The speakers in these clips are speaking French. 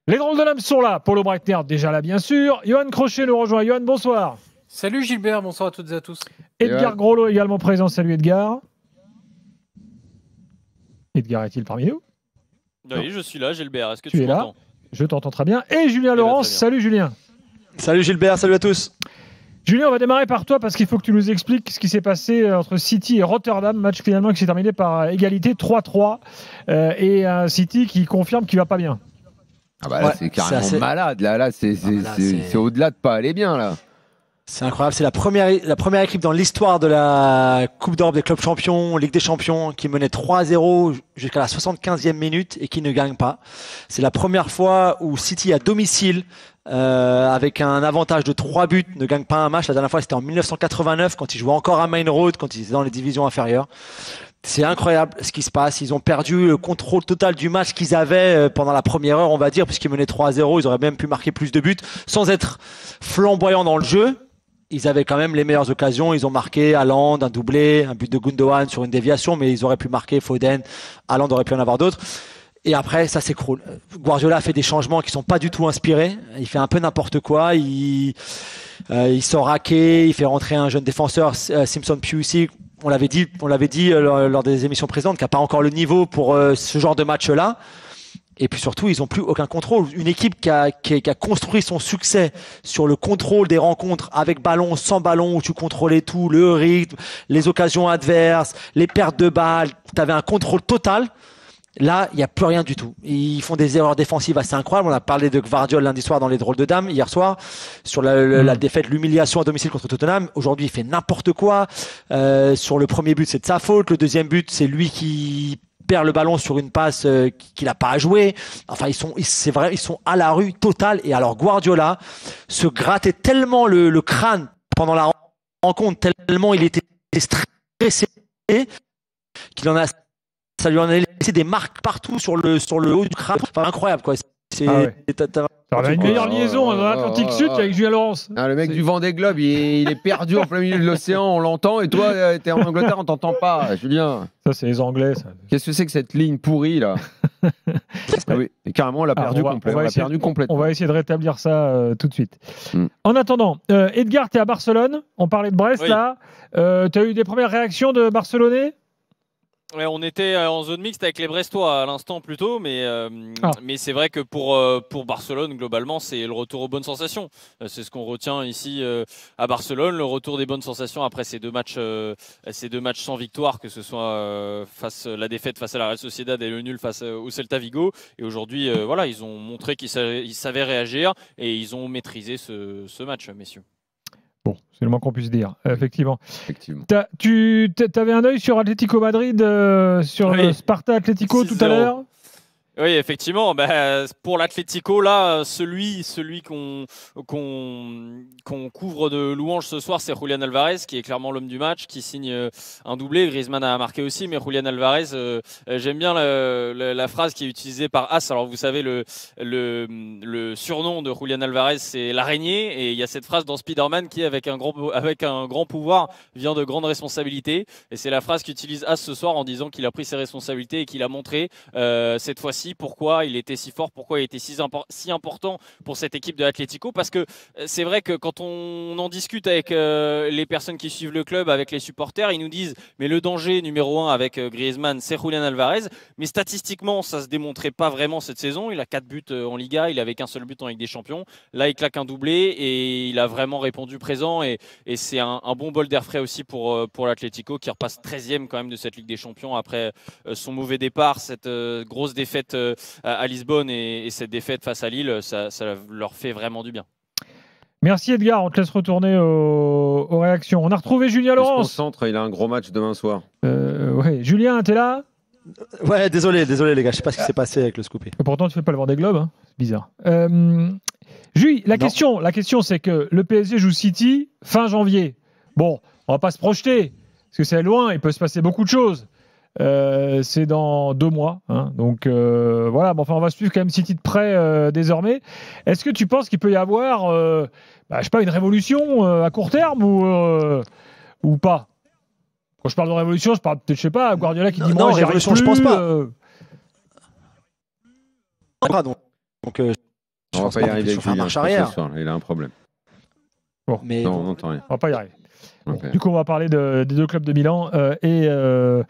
Les drôles de l'âme sont là. Paulo Breitner, déjà là, bien sûr. Johan Crochet nous rejoint. Johan, bonsoir. Salut Gilbert, bonsoir à toutes et à tous. Edgar Grollo également présent. Salut Edgar. Edgar est-il parmi nous? Oui, je suis là, Gilbert. Est-ce que tu tu es là? m'entends? Je t'entends très bien. Et Julien Laurence. Salut Julien. Salut Gilbert, salut à tous. Julien, on va démarrer par toi parce qu'il faut que tu nous expliques ce qui s'est passé entre City et Rotterdam. Match finalement qui s'est terminé par égalité 3-3 et un City qui confirme qu'il va pas bien. Ah bah là, c'est carrément malade. Là, c'est au-delà de pas aller bien là. C'est incroyable, c'est la première équipe dans l'histoire de la Coupe d'Europe des clubs champions, Ligue des champions, qui menait 3-0 jusqu'à la 75e minute et qui ne gagne pas. C'est la première fois où City à domicile, avec un avantage de 3 buts, ne gagne pas un match. La dernière fois, c'était en 1989, quand ils jouaient encore à Main Road, quand ils étaient dans les divisions inférieures. C'est incroyable ce qui se passe. Ils ont perdu le contrôle total du match qu'ils avaient pendant la première heure, on va dire, puisqu'ils menaient 3-0. Ils auraient même pu marquer plus de buts sans être flamboyants dans le jeu. Ils avaient quand même les meilleures occasions. Ils ont marqué Haaland, un doublé, un but de Gundogan sur une déviation, mais ils auraient pu marquer Foden. Haaland aurait pu en avoir d'autres. Et après, ça s'écroule. Guardiola a fait des changements qui sont pas du tout inspirés. Il fait un peu n'importe quoi. Il sort Ake, il fait rentrer un jeune défenseur, Simpson Puisi. On l'avait dit lors des émissions précédentes, qui n'a pas encore le niveau pour ce genre de match-là. Et puis surtout, ils n'ont plus aucun contrôle. Une équipe qui a construit son succès sur le contrôle des rencontres avec ballon, sans ballon, où tu contrôlais tout, le rythme, les occasions adverses, les pertes de balles. Tu avais un contrôle total. Là, il n'y a plus rien du tout. Ils font des erreurs défensives assez incroyables. On a parlé de Gvardiol lundi soir dans les drôles de dames, hier soir, sur la défaite, l'humiliation à domicile contre Tottenham. Aujourd'hui, il fait n'importe quoi. Sur le premier but, c'est de sa faute. Le deuxième but, c'est lui qui perd le ballon sur une passe qu'il n'a pas à jouer. Enfin, c'est vrai, ils sont à la rue totale. Et alors, Guardiola se grattait tellement le crâne pendant la rencontre, tellement il était stressé qu'il en a... Ça lui en a laissé des marques partout sur le haut du crâne. Enfin, incroyable, quoi. On a une meilleure liaison dans l'Atlantique Sud qu'avec Julien Laurence. Ah, le mec du Vendée Globe, il est perdu en plein milieu de l'océan, on l'entend, et toi, t'es en Angleterre, on t'entend pas, Julien. Ça, c'est les Anglais, ça. Qu'est-ce que c'est que cette ligne pourrie, là? Ah oui, et carrément, on l'a perdu complètement. On va essayer de rétablir ça tout de suite. En attendant, Edgar, t'es à Barcelone. On parlait de Brest, là. T'as eu des premières réactions de Barcelonais? Ouais, on était en zone mixte avec les Brestois à l'instant plus tôt, mais c'est vrai que pour Barcelone, globalement, c'est le retour aux bonnes sensations. C'est ce qu'on retient ici à Barcelone, le retour des bonnes sensations après ces deux matchs sans victoire, que ce soit la défaite face à la Real Sociedad et le nul face au Celta Vigo. Et aujourd'hui, voilà, ils ont montré qu'ils savaient réagir et ils ont maîtrisé ce match, messieurs. Bon, c'est le moins qu'on puisse dire, effectivement. Tu avais un œil sur Atlético Madrid, sur Sparta Atlético tout à l'heure? Oui, effectivement. Pour l'Atlético, là, celui qu'on couvre de louanges ce soir, c'est Julián Álvarez, qui est clairement l'homme du match, qui signe un doublé. Griezmann a marqué aussi, mais Julián Álvarez, j'aime bien la phrase qui est utilisée par As. Alors, vous savez, le surnom de Julián Álvarez, c'est l'araignée, et il y a cette phrase dans Spider-Man qui, avec un grand pouvoir, vient de grandes responsabilités. Et c'est la phrase qu'utilise As ce soir en disant qu'il a pris ses responsabilités et qu'il a montré cette fois-ci pourquoi il était si fort, pourquoi il était si important pour cette équipe de l'Atlético. Parce que c'est vrai que quand on en discute avec les personnes qui suivent le club, avec les supporters, ils nous disent mais le danger numéro 1 avec Griezmann, c'est Julián Álvarez. Mais statistiquement, ça se démontrait pas vraiment cette saison. Il a 4 buts en Liga, il avait qu'un seul but en Ligue des Champions. Là, il claque un doublé et il a vraiment répondu présent. Et c'est un bon bol d'air frais aussi pour l'Atlético, qui repasse 13e quand même de cette Ligue des Champions après son mauvais départ, cette grosse défaite à Lisbonne et cette défaite face à Lille, ça leur fait vraiment du bien. Merci Edgar, on te laisse retourner aux réactions. On a retrouvé Julien Laurence. Concentre, il a un gros match demain soir. Ouais. Julien, t'es là? Ouais, désolé les gars, je sais pas ce qui s'est passé avec le scoopé. Pourtant tu fais pas le Vendée Globe, hein, c'est bizarre. Jules, la question c'est que le PSG joue City fin janvier. Bon, on va pas se projeter, parce que c'est loin, il peut se passer beaucoup de choses. C'est dans 2 mois, hein. Donc voilà. Bon, enfin, on va suivre quand même City de près désormais. Est-ce que tu penses qu'il peut y avoir, je sais pas, une révolution à court terme ou pas? Quand je parle de révolution, je parle peut-être, je sais pas, Guardiola qui dit non, révolution, je pense pas. On va pas y arriver avec faire Julien marche ce arrière. soir. Il a un problème. Mais Non, on n'entend rien. On va pas y arriver. Ok. Du coup, on va parler des deux clubs de Milan et de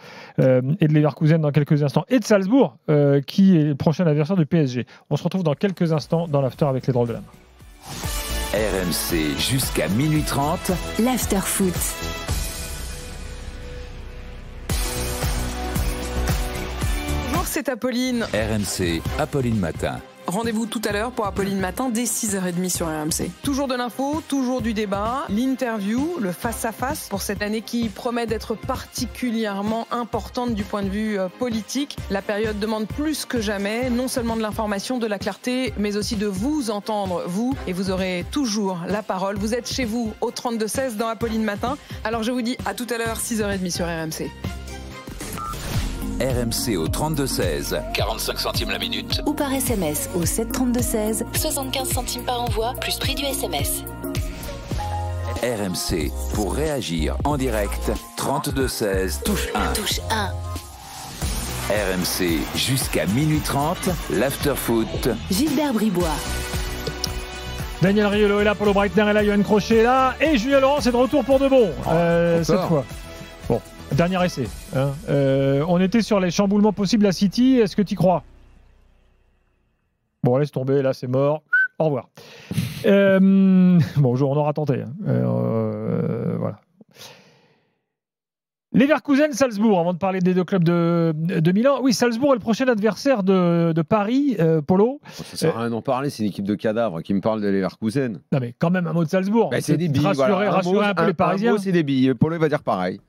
Leverkusen dans quelques instants. Et de Salzbourg, qui est le prochain adversaire du PSG. On se retrouve dans quelques instants dans l'after avec les drôles de la main. RMC jusqu'à minuit 30. L'after foot. Bonjour, c'est Apolline. RMC, Apolline Matin. Rendez-vous tout à l'heure pour Apolline Matin dès 6h30 sur RMC. Toujours de l'info, toujours du débat, l'interview, le face-à-face pour cette année qui promet d'être particulièrement importante du point de vue politique. La période demande plus que jamais, non seulement de l'information, de la clarté, mais aussi de vous entendre, vous, et vous aurez toujours la parole. Vous êtes chez vous au 32-16 dans Apolline Matin. Alors je vous dis à tout à l'heure, 6h30 sur RMC. RMC au 32-16, 45 centimes la minute. Ou par SMS au 732-16, 75 centimes par envoi, plus prix du SMS. RMC, pour réagir en direct, 32-16, touche 1. Touche 1. RMC jusqu'à minuit 30, l'after-foot. Gilbert Bribois. Daniel Riolo est là, Paulo Breitner est là, Yoann Crochet est là, et Julien Laurence est de retour pour de bon, cette fois. Bon, dernier essai. Hein. On était sur les chamboulements possibles à City, est-ce que tu y crois? Bon, laisse tomber, là c'est mort. Au revoir. Bonjour, on aura tenté. Hein. Voilà. Leverkusen-Salzbourg, avant de parler des deux clubs de Milan. Oui, Salzbourg est le prochain adversaire de Paris, Polo. Ça sert à rien d'en parler, c'est une équipe de cadavres qui me parle de Leverkusen. Non mais quand même un mot de Salzbourg. Bah, c'est des billes. Rassurer un peu les Parisiens. Un mot, c'est des billes. Polo, il va dire pareil.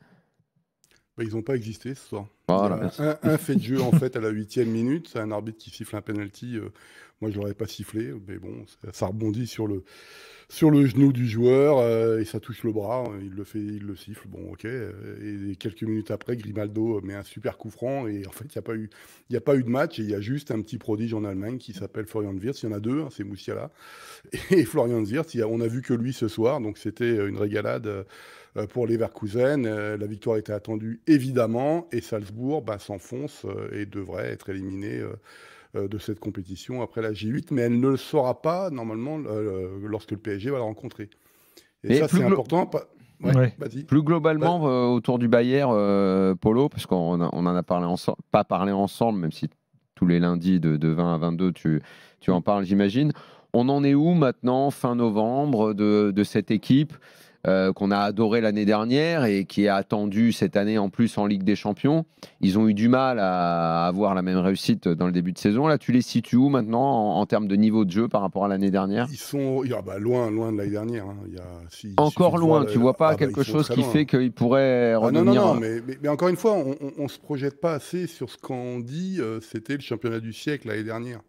Bah, ils n'ont pas existé ce soir. Voilà. Un fait de jeu en fait à la 8e minute, c'est un arbitre qui siffle un penalty. Moi je l'aurais pas sifflé, mais bon, ça rebondit sur le genou du joueur et ça touche le bras. Il le siffle. Bon, ok. Et quelques minutes après, Grimaldo met un super coup franc et en fait il n'y a pas eu de match et il y a juste un petit prodige en Allemagne qui s'appelle Florian Wirtz. Il y en a deux, hein, c'est Musiala et Florian Wirtz. On a vu que lui ce soir, donc c'était une régalade. Pour Leverkusen, la victoire était attendue évidemment et Salzbourg s'enfonce et devrait être éliminé de cette compétition après la J8, mais elle ne le saura pas normalement lorsque le PSG va la rencontrer. Et ça c'est important. Ouais. Vas-y. Plus globalement autour du Bayern, Polo, parce qu'on en a parlé pas parlé ensemble, même si tous les lundis de 20 à 22 tu en parles, j'imagine. On en est où maintenant, fin novembre, de cette équipe qu'on a adoré l'année dernière et qui est attendue cette année en plus en Ligue des Champions? Ils ont eu du mal à avoir la même réussite dans le début de saison. Là, tu les situes où maintenant en termes de niveau de jeu par rapport à l'année dernière? Ils sont loin de l'année dernière. Hein. Encore loin, tu vois pas quelque chose qui fait qu'ils pourraient redevenir... Non, mais encore une fois, on ne se projette pas assez sur ce qu'on dit. C'était le championnat du siècle l'année dernière.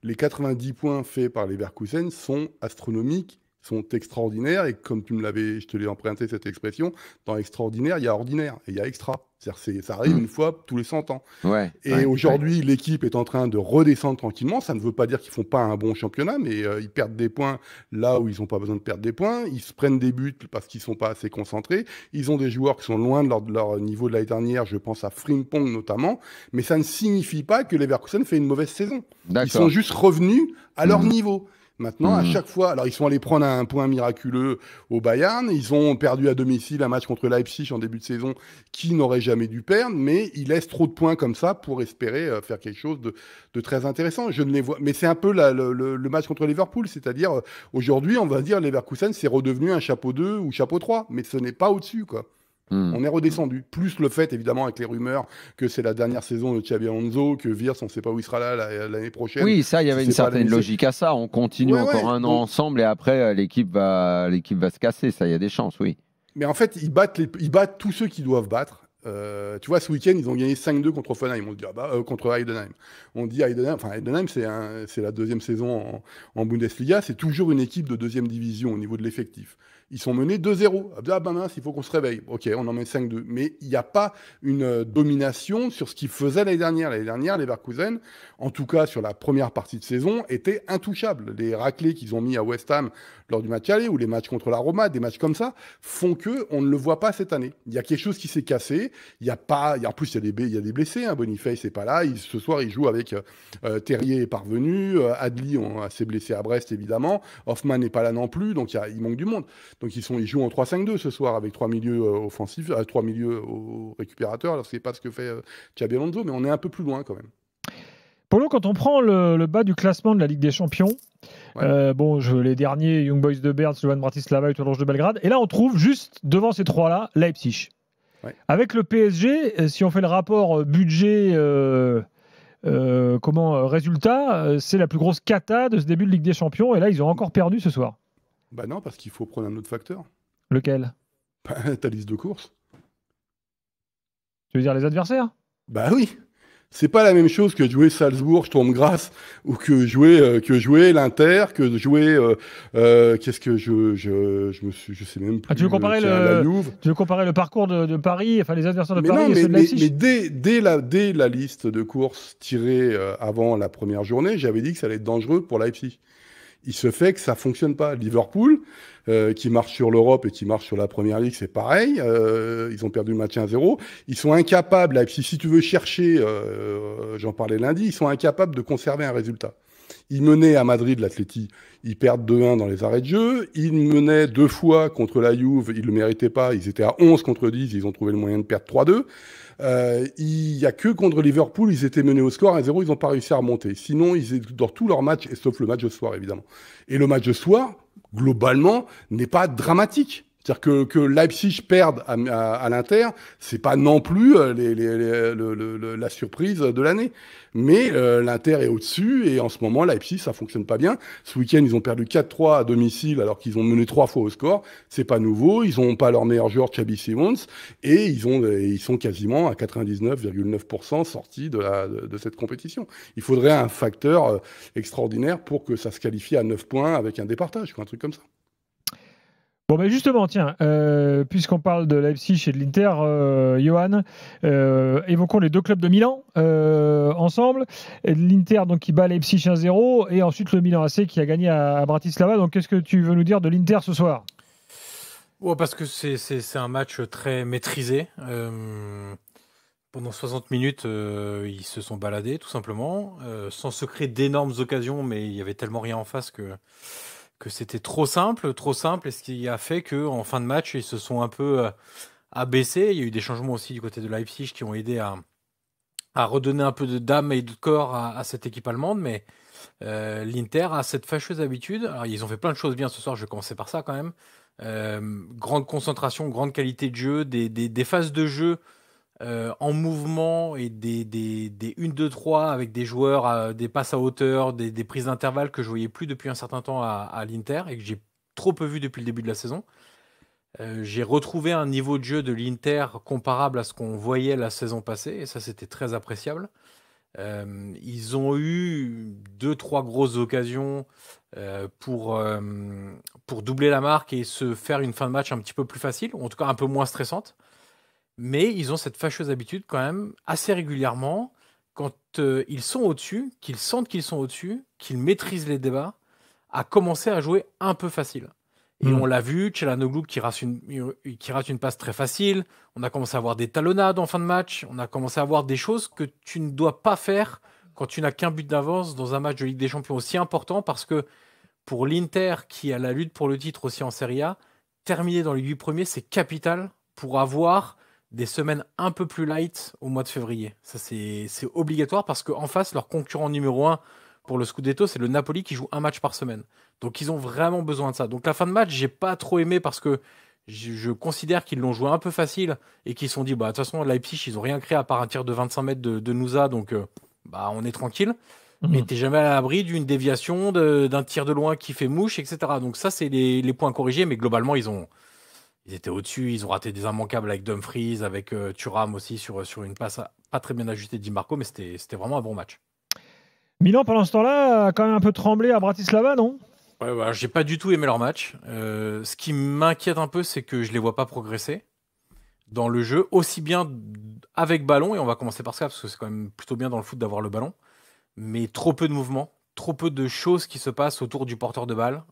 Les 90 points faits par les Leverkusen sont astronomiques, sont extraordinaires, et comme je te l'ai emprunté cette expression, dans extraordinaire, il y a ordinaire, et il y a extra. C'est-à-dire ça arrive une fois tous les 100 ans. Ouais, aujourd'hui, l'équipe est en train de redescendre tranquillement. Ça ne veut pas dire qu'ils font pas un bon championnat, mais ils perdent des points là où ils n'ont pas besoin de perdre des points. Ils se prennent des buts parce qu'ils sont pas assez concentrés. Ils ont des joueurs qui sont loin de leur niveau de l'année dernière. Je pense à Frimpong notamment. Mais ça ne signifie pas que Leverkusen fait une mauvaise saison. Ils sont juste revenus à leur niveau. Maintenant, à chaque fois, alors ils sont allés prendre un point miraculeux au Bayern, ils ont perdu à domicile un match contre Leipzig en début de saison qui n'aurait jamais dû perdre, mais ils laissent trop de points comme ça pour espérer faire quelque chose de très intéressant. Je ne les vois, mais c'est un peu le match contre Liverpool, c'est-à-dire aujourd'hui, on va dire Leverkusen c'est redevenu un chapeau 2 ou chapeau 3, mais ce n'est pas au-dessus, quoi. On est redescendu. Plus le fait, évidemment, avec les rumeurs que c'est la dernière saison de Xabi Alonso, que Wirtz, on ne sait pas où il sera là l'année prochaine. Oui, ça, il y avait une certaine logique à ça. On continue encore un an ensemble et après, l'équipe va se casser. Ça, il y a des chances, oui. Mais en fait, ils battent tous ceux qui doivent battre. Tu vois, ce week-end, ils ont gagné 5-2 contre Offenheim. On se dit, contre Heidenheim. On dit Heidenheim, c'est la deuxième saison en Bundesliga. C'est toujours une équipe de deuxième division au niveau de l'effectif. Ils sont menés 2-0. Ah ben mince, il faut qu'on se réveille. Ok, on en met 5-2. Mais il n'y a pas une domination sur ce qu'ils faisaient l'année dernière. L'année dernière, les Leverkusen, en tout cas sur la première partie de saison, étaient intouchables. Les raclés qu'ils ont mis à West Ham lors du match aller ou les matchs contre la Roma, des matchs comme ça, font qu'on ne le voit pas cette année. Il y a quelque chose qui s'est cassé. Il y a pas, en plus il y a des blessés. Hein. Boniface n'est pas là. Ce soir, il joue avec Terrier est parvenu, Adli s'est blessé à Brest évidemment. Hoffman n'est pas là non plus, donc il manque du monde. Donc ils jouent en 3-5-2 ce soir avec 3 milieux offensifs, 3 milieux au récupérateur. Alors c'est pas ce que fait Xabi Alonso, mais on est un peu plus loin quand même. Polo, quand on prend le bas du classement de la Ligue des Champions, les derniers, Young Boys de Berne, Slovan Bratislava et Toulouse de Belgrade, et là on trouve juste devant ces trois-là, Leipzig. Ouais. Avec le PSG, si on fait le rapport budget résultat, c'est la plus grosse cata de ce début de Ligue des Champions, et là ils ont encore perdu ce soir. Bah non, parce qu'il faut prendre un autre facteur. Lequel? Ta liste de courses. Tu veux dire les adversaires? Bah oui. C'est pas la même chose que jouer Salzbourg, Sturm-Graz, ou que jouer l'Inter, que jouer qu'est-ce que je sais même plus. Tu veux comparer le parcours de Paris, enfin les adversaires de Paris et ceux de Leipzig? Mais dès la liste de courses tirée avant la première journée, j'avais dit que ça allait être dangereux pour Leipzig. Il se fait que ça fonctionne pas. Liverpool, qui marche sur l'Europe et qui marche sur la Première Ligue, c'est pareil. Ils ont perdu le match 1-0. Ils sont incapables, là, si tu veux chercher, j'en parlais lundi, ils sont incapables de conserver un résultat. Ils menaient à Madrid l'Atleti, ils perdent 2-1 dans les arrêts de jeu. Ils menaient 2 fois contre la Juve, ils ne le méritaient pas. Ils étaient à 11 contre 10, ils ont trouvé le moyen de perdre 3-2. Il n'y a que contre Liverpool, ils étaient menés au score 1-0, ils n'ont pas réussi à remonter. Sinon, ils étaient dans tous leurs matchs, et sauf le match de soir, évidemment. Et le match de soir, globalement, n'est pas dramatique. C'est-à-dire que Leipzig perde à l'Inter, c'est pas non plus la surprise de l'année. Mais l'Inter est au-dessus et en ce moment, Leipzig, ça fonctionne pas bien. Ce week-end, ils ont perdu 4-3 à domicile alors qu'ils ont mené 3 fois au score. C'est pas nouveau. Ils ont pas leur meilleur joueur, Xabi Simons, et ils sont quasiment à 99,9% sortis de cette compétition. Il faudrait un facteur extraordinaire pour que ça se qualifie à 9 points avec un départage, un truc comme ça. Bon, ben justement, tiens, puisqu'on parle de Leipzig et de l'Inter, Johan, évoquons les deux clubs de Milan ensemble. L'Inter donc, qui bat Leipzig 1-0 et ensuite le Milan AC qui a gagné à Bratislava. Donc, qu'est-ce que tu veux nous dire de l'Inter ce soir? Parce que c'est un match très maîtrisé. Pendant 60 minutes, ils se sont baladés, tout simplement, sans se créer d'énormes occasions, mais il y avait tellement rien en face que c'était trop simple, et ce qui a fait qu'en fin de match, ils se sont un peu abaissés. Il y a eu des changements aussi du côté de Leipzig qui ont aidé à redonner un peu de d'âme et de corps à cette équipe allemande, mais l'Inter a cette fâcheuse habitude. Alors, ils ont fait plein de choses bien ce soir, je vais commencer par ça quand même. Grande concentration, grande qualité de jeu, des phases de jeu en mouvement et des 1-2-3 avec des joueurs, des passes à hauteur, des prises d'intervalle que je voyais plus depuis un certain temps à l'Inter et que j'ai trop peu vu depuis le début de la saison. J'ai retrouvé un niveau de jeu de l'Inter comparable à ce qu'on voyait la saison passée et ça c'était très appréciable. Ils ont eu 2-3 grosses occasions pour doubler la marque et se faire une fin de match un petit peu plus facile, ou en tout cas un peu moins stressante. Mais ils ont cette fâcheuse habitude quand même, assez régulièrement, quand ils sont au-dessus, qu'ils sentent qu'ils sont au-dessus, qu'ils maîtrisent les débats, à commencer à jouer un peu facile. Et on l'a vu, Çalhanoğlu qui rate une passe très facile, on a commencé à avoir des talonnades en fin de match, on a commencé à avoir des choses que tu ne dois pas faire quand tu n'as qu'un but d'avance dans un match de Ligue des Champions aussi important, parce que pour l'Inter, qui a la lutte pour le titre aussi en Serie A, terminer dans les 8 premiers, c'est capital pour avoir des semaines un peu plus light au mois de février. Ça, c'est obligatoire parce qu'en face, leur concurrent numéro 1 pour le Scudetto, c'est le Napoli qui joue un match par semaine. Donc, ils ont vraiment besoin de ça. Donc, la fin de match, j'ai pas trop aimé parce que je considère qu'ils l'ont joué un peu facile et qu'ils se sont dit, de toute façon, Leipzig, ils ont rien créé à part un tir de 25 mètres de Nusa, donc on est tranquille. Mais t'es jamais à l'abri d'une déviation, d'un tir de loin qui fait mouche, etc. Donc ça, c'est les points corrigés, mais globalement, ils étaient au-dessus, ils ont raté des immanquables avec Dumfries, avec Thuram aussi sur une passe pas très bien ajustée de Di Marco, mais c'était vraiment un bon match. Milan, pendant ce temps-là, a quand même un peu tremblé à Bratislava, non? Ouais, j'ai pas du tout aimé leur match. Ce qui m'inquiète un peu, c'est que je les vois pas progresser dans le jeu, aussi bien avec ballon, et on va commencer par ça, parce que c'est quand même plutôt bien dans le foot d'avoir le ballon, mais trop peu de mouvement, trop peu de choses qui se passent autour du porteur de balle.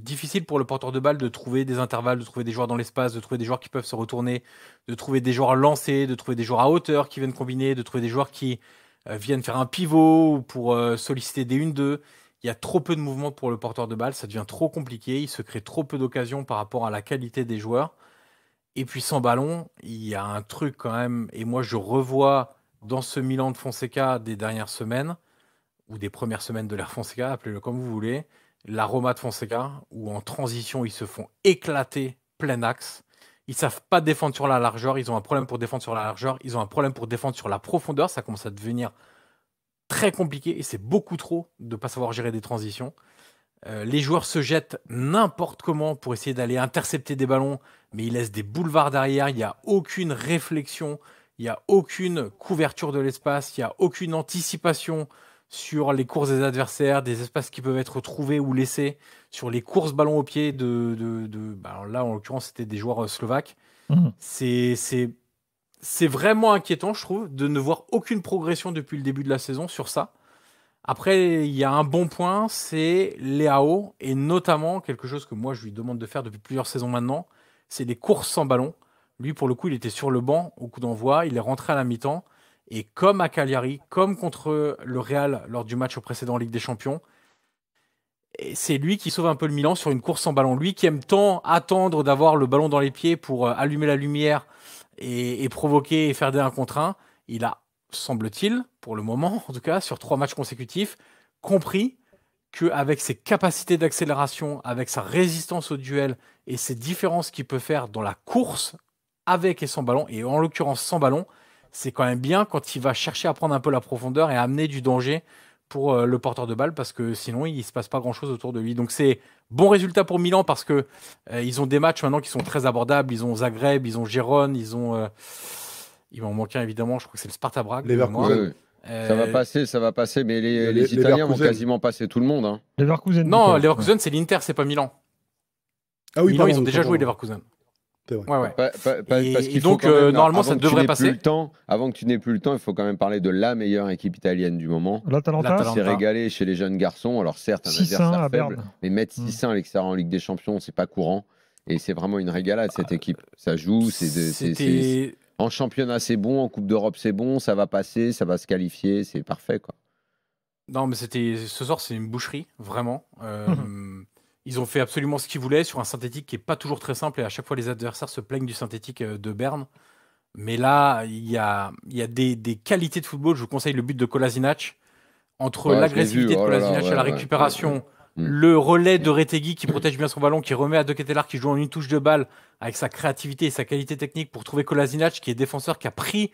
Difficile pour le porteur de balle de trouver des intervalles, de trouver des joueurs dans l'espace, de trouver des joueurs qui peuvent se retourner, de trouver des joueurs lancés, de trouver des joueurs à hauteur qui viennent combiner, de trouver des joueurs qui viennent faire un pivot pour solliciter des 1-2. Il y a trop peu de mouvements pour le porteur de balle, ça devient trop compliqué, il se crée trop peu d'occasions par rapport à la qualité des joueurs. Et puis sans ballon, il y a un truc quand même, et moi je revois dans ce Milan de Fonseca des dernières semaines, ou des premières semaines de l'ère Fonseca, appelez-le comme vous voulez, l'aroma de Fonseca, où en transition, ils se font éclater plein axe. Ils ne savent pas défendre sur la largeur, ils ont un problème pour défendre sur la largeur, ils ont un problème pour défendre sur la profondeur, ça commence à devenir très compliqué, et c'est beaucoup trop de ne pas savoir gérer des transitions. Les joueurs se jettent n'importe comment pour essayer d'aller intercepter des ballons, mais ils laissent des boulevards derrière, il n'y a aucune réflexion, il n'y a aucune couverture de l'espace, il n'y a aucune anticipation sur les courses des adversaires, des espaces qui peuvent être trouvés ou laissés, sur les courses ballon au pied alors là, en l'occurrence, c'était des joueurs slovaques. C'est vraiment inquiétant, je trouve, de ne voir aucune progression depuis le début de la saison sur ça. Après, il y a un bon point, c'est Leao, et notamment quelque chose que moi, je lui demande de faire depuis plusieurs saisons maintenant, c'est les courses sans ballon. Lui, pour le coup, il était sur le banc au coup d'envoi, il est rentré à la mi-temps, et comme à Cagliari, comme contre le Real lors du match précédent en Ligue des Champions, et c'est lui qui sauve un peu le Milan sur une course sans ballon. Lui qui aime tant attendre d'avoir le ballon dans les pieds pour allumer la lumière et provoquer et faire des 1 contre 1, il a, semble-t-il, pour le moment, en tout cas, sur 3 matchs consécutifs, compris qu'avec ses capacités d'accélération, avec sa résistance au duel et ses différences qu'il peut faire dans la course avec et sans ballon, et en l'occurrence sans ballon, c'est quand même bien quand il va chercher à prendre un peu la profondeur et à amener du danger pour le porteur de balle, parce que sinon il ne se passe pas grand chose autour de lui. Donc c'est bon résultat pour Milan, parce que ils ont des matchs maintenant qui sont très abordables. Ils ont Zagreb, ils ont Gérone, ils ont il m'en manque un évidemment, je crois que c'est le Sparta Prague. Leverkusen. Ça va passer, mais les Italiens vont quasiment passer tout le monde. Hein. Leverkusen. Non, Leverkusen c'est l'Inter, c'est pas Milan. Ah oui, Milan, pardon, ils ont déjà joué Leverkusen. Ouais. Parce qu'il donc, normalement, ça devrait passer. Avant que tu n'aies plus le temps, il faut quand même parler de la meilleure équipe italienne du moment. L'Atalanta. Qui s'est régalé chez les jeunes garçons. Alors certes, un adversaire faible, mais mettre 6-1 à l'extérieur en Ligue des Champions, c'est pas courant. Et c'est vraiment une régalade, cette équipe. Ça joue, en championnat, c'est bon. En Coupe d'Europe, c'est bon. Ça va passer, ça va se qualifier. C'est parfait, quoi. Non, mais ce soir, c'est une boucherie, vraiment. Ils ont fait absolument ce qu'ils voulaient sur un synthétique qui n'est pas toujours très simple, et à chaque fois les adversaires se plaignent du synthétique de Berne. Mais là, il y a des qualités de football. Je vous conseille le but de Kolasinac. Entre l'agressivité de Kolasinac à la récupération, le relais de Retegui qui protège bien son ballon, qui remet à De Ketelaere qui joue en une touche de balle avec sa créativité et sa qualité technique pour trouver Kolasinac qui est défenseur, qui a pris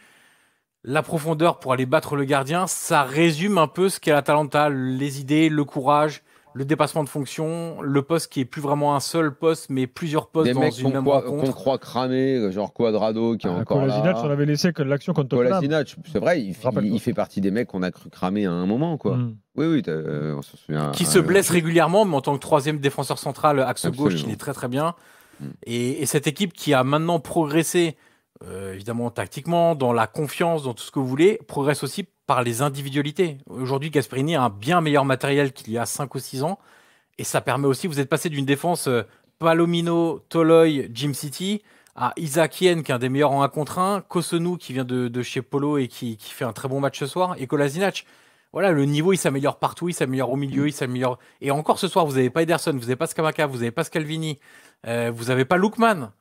la profondeur pour aller battre le gardien. Ça résume un peu ce qu'est l'Atalanta, les idées, le courage, le dépassement de fonction, le poste qui est plus vraiment un seul poste, mais plusieurs postes dans une même rencontre. Qu'on croit cramer, genre Quadrado qui est encore là. Kolasinac, on avait laissé que l'action contre Tottenham. Kolasinac, c'est vrai, il fait partie des mecs qu'on a cru cramer à un moment, quoi. Oui, on s'en souvient. Qui se blesse régulièrement, mais en tant que troisième défenseur central, axe gauche, il est très très bien. Et cette équipe qui a maintenant progressé, évidemment tactiquement, dans la confiance, dans tout ce que vous voulez, progresse aussi par les individualités. Aujourd'hui, Gasperini a un bien meilleur matériel qu'il y a 5 ou 6 ans, et ça permet aussi, vous êtes passé d'une défense Palomino, Toloi, Jim City, à Isakien, qui est un des meilleurs en 1 contre 1, Kosunu, qui vient de chez Polo et qui fait un très bon match ce soir, et Kolasinac. Voilà, le niveau, il s'améliore partout, il s'améliore au milieu, il s'améliore... Et encore ce soir, vous n'avez pas Ederson, vous n'avez pas Scamacca, vous n'avez pas Scalvini, vous n'avez pas Lookman.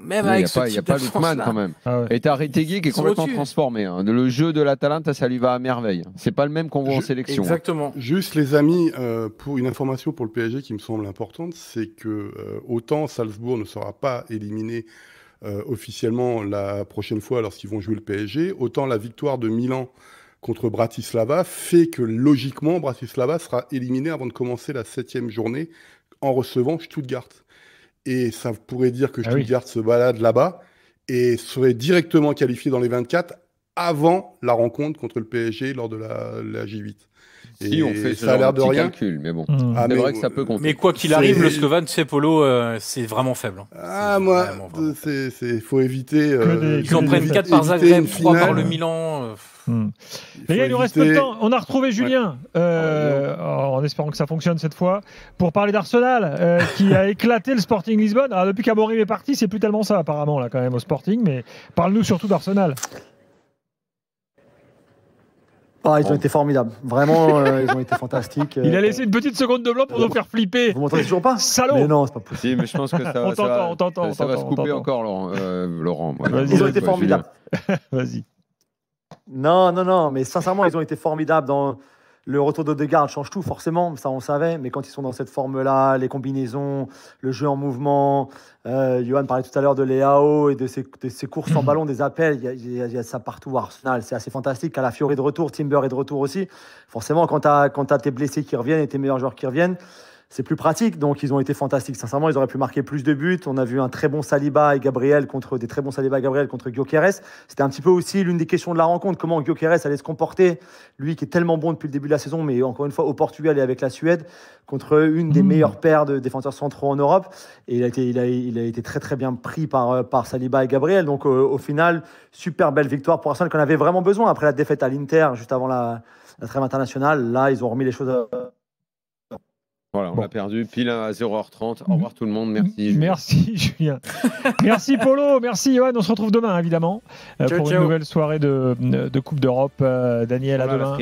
Même avec ce type il n'y a pas Lookman quand même. Ah ouais. Et t'as Retegui qui est complètement transformé. Hein. Le jeu de l'Atalanta, ça lui va à merveille. C'est pas le même qu'on voit en sélection. Exactement. Juste les amis, pour une information pour le PSG qui me semble importante, c'est que autant Salzbourg ne sera pas éliminé officiellement la prochaine fois lorsqu'ils vont jouer le PSG, autant la victoire de Milan contre Bratislava fait que logiquement Bratislava sera éliminé avant de commencer la 7e journée en recevant Stuttgart. Et ça pourrait dire que Stuttgart se balade là-bas et serait directement qualifié dans les 24 avant la rencontre contre le PSG lors de la J8. Si on fait ça a l'air de rien. Calcul, mais bon, c'est vrai que ça peut compter. Mais quoi qu'il arrive, le Slovan, tu sais, Polo, c'est vraiment faible. Faut éviter. Ils en prennent 4 par Zagreb, 3 par le Milan. Les gars, il nous reste peu de temps. On a retrouvé Julien, en espérant que ça fonctionne cette fois, pour parler d'Arsenal, qui a éclaté le Sporting Lisbonne. Alors, depuis qu'Amorim est parti, c'est plus tellement ça, apparemment, là, quand même, au Sporting. Mais parle-nous surtout d'Arsenal. Ils ont été formidables. Vraiment, ils ont été fantastiques. Il a laissé une petite seconde de blanc pour nous faire flipper. Vous m'entendez toujours pas? Salaud! Mais non, c'est pas possible. Si, mais je pense que ça va se couper encore, Laurent. Ils ont été formidables. Vas-y. Non, mais sincèrement, ils ont été formidables. Dans le retour d'Odegaard change tout, forcément, ça on savait, mais quand ils sont dans cette forme-là, les combinaisons, le jeu en mouvement, Johan parlait tout à l'heure de Leao et de ses courses en ballon, des appels, il y a ça partout à Arsenal, c'est assez fantastique. Calafiori est de retour, Timber est de retour aussi. Forcément, quand tu as tes blessés qui reviennent et tes meilleurs joueurs qui reviennent, c'est plus pratique, donc ils ont été fantastiques. Sincèrement, ils auraient pu marquer plus de buts. On a vu un très bon Saliba et Gabriel contre Gyökeres. C'était un petit peu aussi l'une des questions de la rencontre, comment Gyökeres allait se comporter, lui qui est tellement bon depuis le début de la saison, mais encore une fois au Portugal et avec la Suède, contre une des meilleures paires de défenseurs centraux en Europe. Et il a été très très bien pris par Saliba et Gabriel. Donc au final, super belle victoire pour Arsenal qu'on avait vraiment besoin après la défaite à l'Inter juste avant la trêve internationale. Là, ils ont remis les choses Voilà, on a perdu pile à 0h30. Au revoir tout le monde, merci Julien. Merci Julien. Merci Polo, merci Johan. On se retrouve demain évidemment pour une nouvelle soirée de Coupe d'Europe. Daniel, à demain.